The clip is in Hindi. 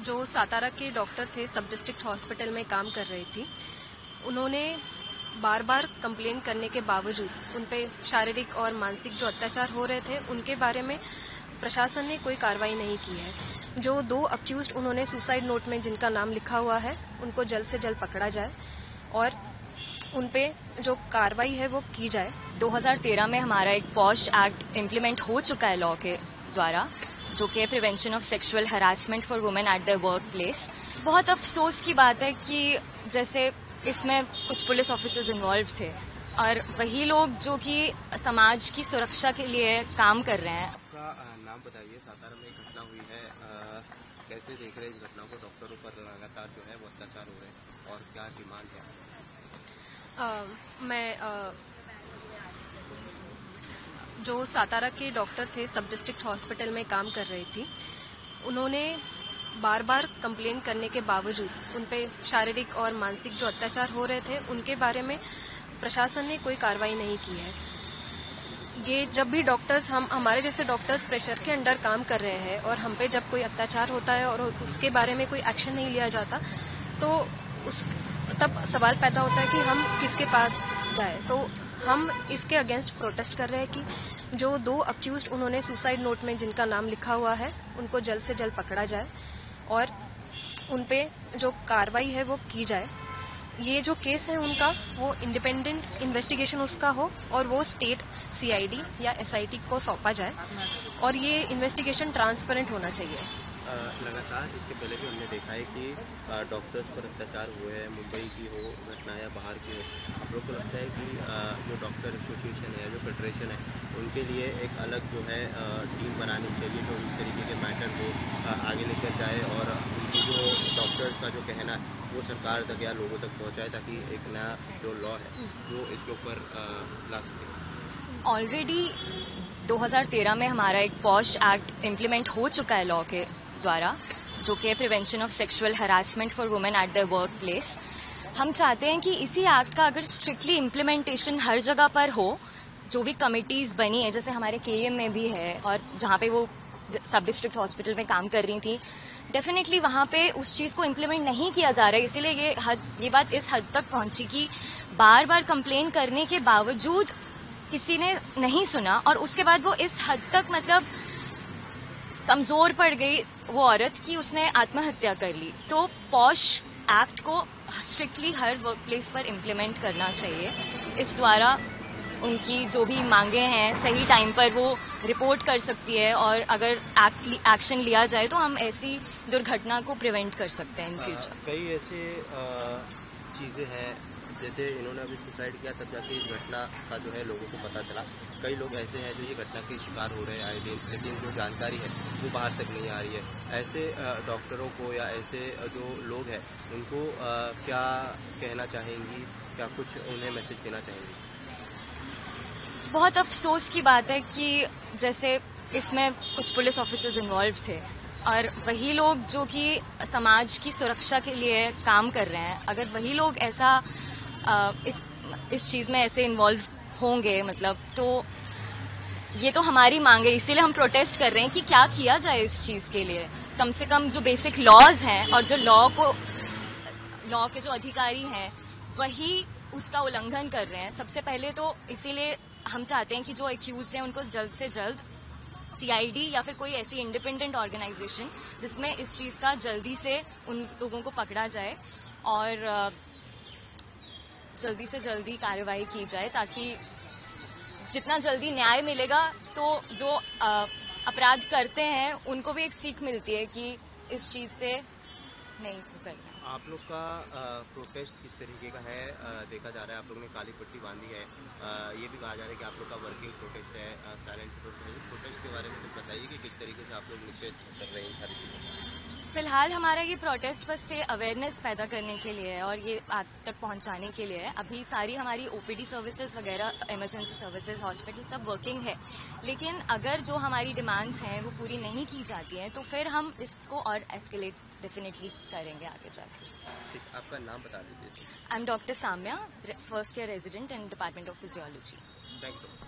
जो सातारा के डॉक्टर थे, सब डिस्ट्रिक्ट हॉस्पिटल में काम कर रही थी, उन्होंने बार बार कंप्लेन करने के बावजूद उन पे शारीरिक और मानसिक जो अत्याचार हो रहे थे उनके बारे में प्रशासन ने कोई कार्रवाई नहीं की है। जो 2 अक्यूज्ड उन्होंने सुसाइड नोट में जिनका नाम लिखा हुआ है उनको जल्द से जल्द पकड़ा जाए और उन पे जो कार्रवाई है वो की जाए। 2013 में हमारा एक पॉश एक्ट इम्प्लीमेंट हो चुका है लॉ के द्वारा, जो कि prevention of sexual harassment for women at their work place. बहुत अफसोस की बात है कि जैसे इसमें कुछ पुलिस ऑफिसर्स इन्वॉल्व थे और वही लोग जो कि समाज की सुरक्षा के लिए काम कर रहे हैं। आपका नाम बताइए। सातारा में एक घटना हुई है, कैसे देख रहे हैं इस घटना को? डॉक्टरों पर लगातार जो है वो अत्याचार हो रहे हैं और क्या डिमांड है? जो सातारा के डॉक्टर थे, सब डिस्ट्रिक्ट हॉस्पिटल में काम कर रही थी, उन्होंने बार बार कंप्लेन करने के बावजूद उन पे शारीरिक और मानसिक जो अत्याचार हो रहे थे उनके बारे में प्रशासन ने कोई कार्रवाई नहीं की है। ये जब भी डॉक्टर्स, हमारे जैसे डॉक्टर्स प्रेशर के अंडर काम कर रहे हैं और हम पे जब कोई अत्याचार होता है और उसके बारे में कोई एक्शन नहीं लिया जाता तो तब सवाल पैदा होता है कि हम किसके पास जाए। तो हम इसके अगेंस्ट प्रोटेस्ट कर रहे हैं कि जो 2 अक्यूज्ड उन्होंने सुसाइड नोट में जिनका नाम लिखा हुआ है उनको जल्द से जल्द पकड़ा जाए और उन पे जो कार्रवाई है वो की जाए। ये जो केस है उनका वो इंडिपेंडेंट इन्वेस्टिगेशन उसका हो और वो स्टेट CID या SIT को सौंपा जाए और ये इन्वेस्टिगेशन ट्रांसपेरेंट होना चाहिए। लगातार इसके पहले भी हमने देखा है कि डॉक्टर्स पर अत्याचार हुए हैं, मुंबई की हो घटना या बाहर की हो। आप लोग को लगता है कि जो डॉक्टर एसोसिएशन है, जो फेडरेशन है, उनके लिए एक अलग जो है टीम बनानी चाहिए जो इस तरीके के मैटर को आगे लेकर जाए और उनकी जो डॉक्टर्स का जो कहना है वो सरकार तक या लोगों तक पहुँचाए ताकि एक नया जो लॉ है वो इसके ऊपर ला सके? ऑलरेडी 2013 में हमारा एक पॉश एक्ट इम्प्लीमेंट हो चुका है लॉ के द्वारा, जो कि prevention of sexual harassment for women at their work place. हम चाहते हैं कि इसी एक्ट का अगर स्ट्रिक्टली इम्प्लीमेंटेशन हर जगह पर हो, जो भी कमिटीज़ बनी है, जैसे हमारे KM में भी है और जहाँ पे वो सब डिस्ट्रिक्ट हॉस्पिटल में काम कर रही थी, डेफिनेटली वहाँ पे उस चीज़ को इम्प्लीमेंट नहीं किया जा रहा है। इसीलिए ये बात इस हद तक पहुँची कि बार बार कंप्लेन करने के बावजूद किसी ने नहीं सुना और उसके बाद वो इस हद तक मतलब कमज़ोर पड़ गई वो औरत कि उसने आत्महत्या कर ली। तो पॉश एक्ट को स्ट्रिक्टली हर वर्क प्लेस पर इम्प्लीमेंट करना चाहिए। इस द्वारा उनकी जो भी मांगे हैं सही टाइम पर वो रिपोर्ट कर सकती है और अगर एक्शन लिया जाए तो हम ऐसी दुर्घटना को प्रिवेंट कर सकते हैं इन फ्यूचर। कई ऐसे चीज़ें हैं, जैसे इन्होंने अभी सुसाइड किया तब जाके इस घटना का जो है लोगों को पता चला। कई लोग ऐसे हैं जो ये घटना के शिकार हो रहे हैं आए दिन, लेकिन जो जानकारी है वो बाहर तक नहीं आ रही है। ऐसे डॉक्टरों को या ऐसे जो लोग हैं उनको क्या कहना चाहेंगी? क्या कुछ उन्हें मैसेज देना चाहेंगी? बहुत अफसोस की बात है कि जैसे इसमें कुछ पुलिस ऑफिसर्स इन्वॉल्व थे और वही लोग जो कि समाज की सुरक्षा के लिए काम कर रहे हैं, अगर वही लोग ऐसा इस चीज़ में ऐसे इन्वॉल्व होंगे मतलब, तो ये तो हमारी मांग है। इसीलिए हम प्रोटेस्ट कर रहे हैं कि क्या किया जाए इस चीज़ के लिए। कम से कम जो बेसिक लॉज हैं और जो लॉ के जो अधिकारी हैं वही उसका उल्लंघन कर रहे हैं। सबसे पहले तो इसीलिए हम चाहते हैं कि जो एक्यूज हैं उनको जल्द से जल्द CID या फिर कोई ऐसी इंडिपेंडेंट ऑर्गेनाइजेशन जिसमें इस चीज़ का जल्दी से उन लोगों को पकड़ा जाए और जल्दी से जल्दी कार्रवाई की जाए, ताकि जितना जल्दी न्याय मिलेगा तो जो अपराध करते हैं उनको भी एक सीख मिलती है कि इस चीज़ से नहीं करना। आप लोग का प्रोटेस्ट किस तरीके का है? देखा जा रहा है आप लोगों ने काली पट्टी बांधी है। ये भी कहा जा रहा है कि आप लोग का वर्किंग प्रोटेस्ट है, साइलेंट प्रोटेस्ट के बारे में कुछ बताइए कि किस तरीके से आप लोग निषेध कर रहे हैं सारी चीज़ें। फिलहाल हमारा ये प्रोटेस्ट बस से अवेयरनेस पैदा करने के लिए है और ये आप तक पहुंचाने के लिए है। अभी सारी हमारी OPD सर्विसेज वगैरह, इमरजेंसी सर्विसेज, हॉस्पिटल सब वर्किंग है, लेकिन अगर जो हमारी डिमांड्स हैं वो पूरी नहीं की जाती हैं तो फिर हम इसको और एस्केलेट डेफिनेटली करेंगे आगे जाकर। आपका नाम बता दीजिए। I am doctor Samya, first year resident in department of physiology. Thank you.